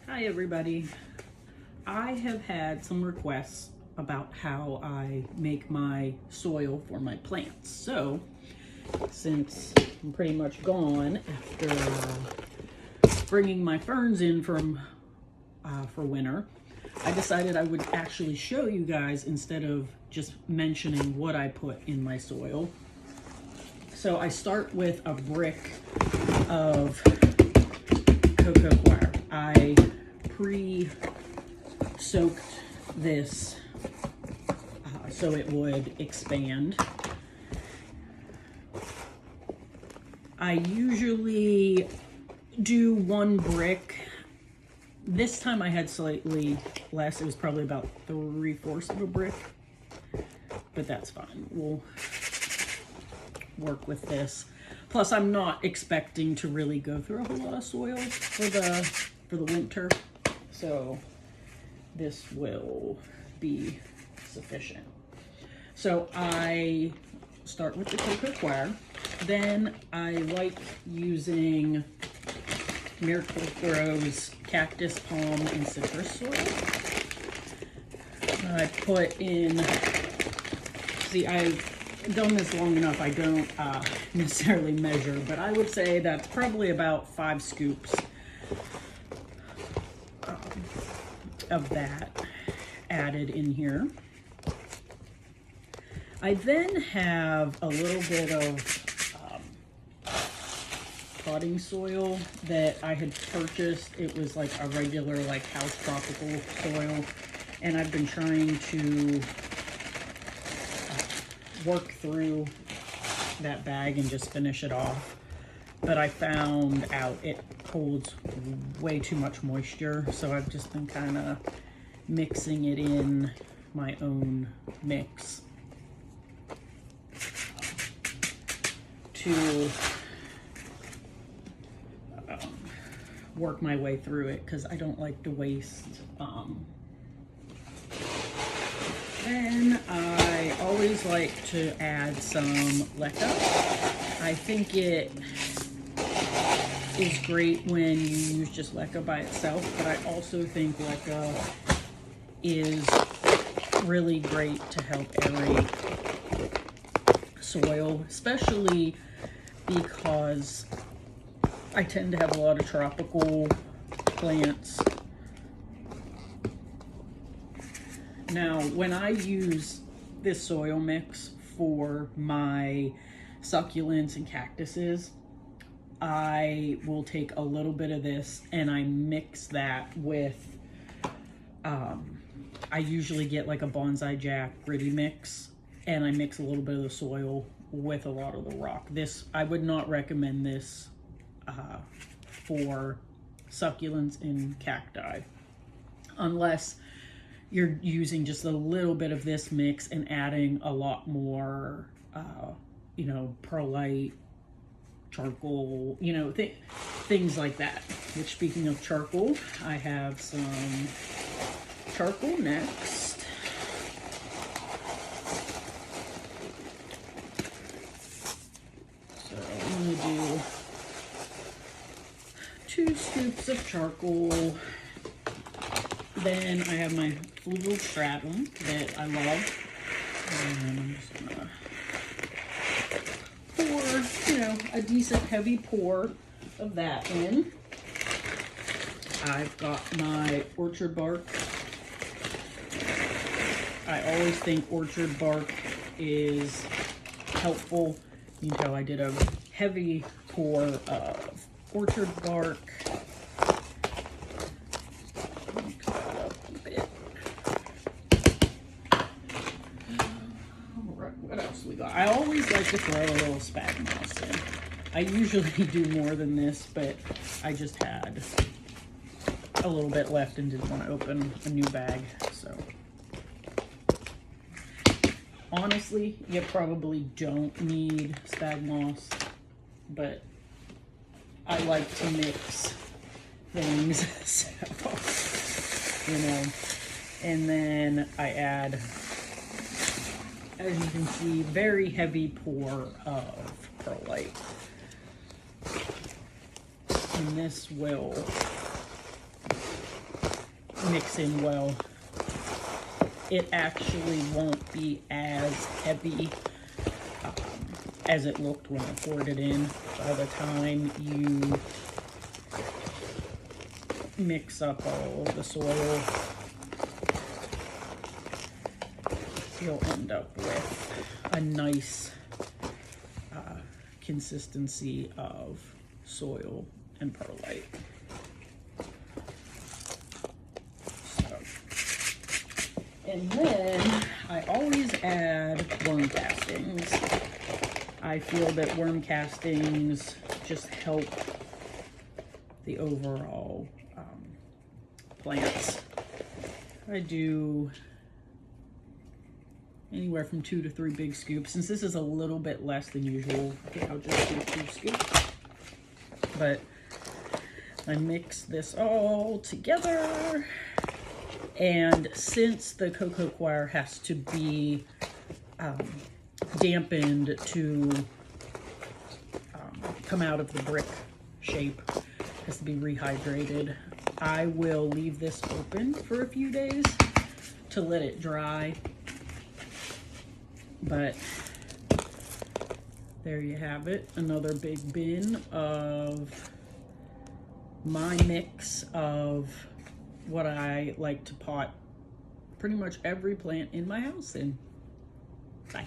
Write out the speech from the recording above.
Hi everybody. I have had some requests about how I make my soil for my plants. So since I'm pretty much gone after bringing my ferns in from for winter, I decided I would actually show you guys instead of just mentioning what I put in my soil. So I start with a brick of cocoa coir. I pre-soaked this so it would expand. I usually do one brick. This time I had slightly less. It was probably about 3/4 of a brick, but that's fine. We'll work with this. Plus, I'm not expecting to really go through a whole lot of soil for the winter, so this will be sufficient. So I start with the cocoa coir. Then I like using Miracle-Gro's cactus, palm, and citrus soil. I put in, see, I've done this long enough, I don't necessarily measure, but I would say that's probably about 5 scoops of that added in here. I then have a little bit of potting soil that I had purchased. It was like a regular house tropical soil, and I've been trying to work through that bag and just finish it off, but I found out it holds way too much moisture, so I've just been kind of mixing it in my own mix to work my way through it, because I don't like to waste. Then I always like to add some leca. I think it is great when you use just leca by itself, but I also think leca is really great to help aerate soil, especially because I tend to have a lot of tropical plants. Now, when I use this soil mix for my succulents and cactuses, I will take a little bit of this and I mix that with, I usually get like a Bonsai Jack gritty mix, and I mix a little bit of the soil with a lot of the rock. This, I would not recommend this for succulents and cacti, unless you're using just a little bit of this mix and adding a lot more, perlite, charcoal, things like that. Which, speaking of charcoal, I have some charcoal next. So I'm gonna do 2 scoops of charcoal. Then I have my fluval stratum that I love, and I'm just gonna pour, a decent heavy pour of that in. I've got my orchard bark. I always think orchard bark is helpful. I did a heavy pour of orchard bark. What else we got? I always like to throw a little sphagnum moss in. I usually do more than this, but I just had a little bit left and didn't want to open a new bag, so. Honestly, you probably don't need sphagnum moss, but I like to mix things, so, and then I add, as you can see, very heavy pour of perlite. And this will mix in well. It actually won't be as heavy as it looked when I poured it in. By the time you mix up all of the soil, you'll end up with a nice consistency of soil and perlite. And then I always add worm castings. I feel that worm castings just help the overall plants. I do anywhere from 2 to 3 big scoops. Since this is a little bit less than usual, I think I'll just do 2 scoops. But I mix this all together. And since the cocoa coir has to be dampened to come out of the brick shape, has to be rehydrated, I will leave this open for a few days to let it dry. But there you have it, another big bin of my mix of what I like to pot pretty much every plant in my house in. Bye.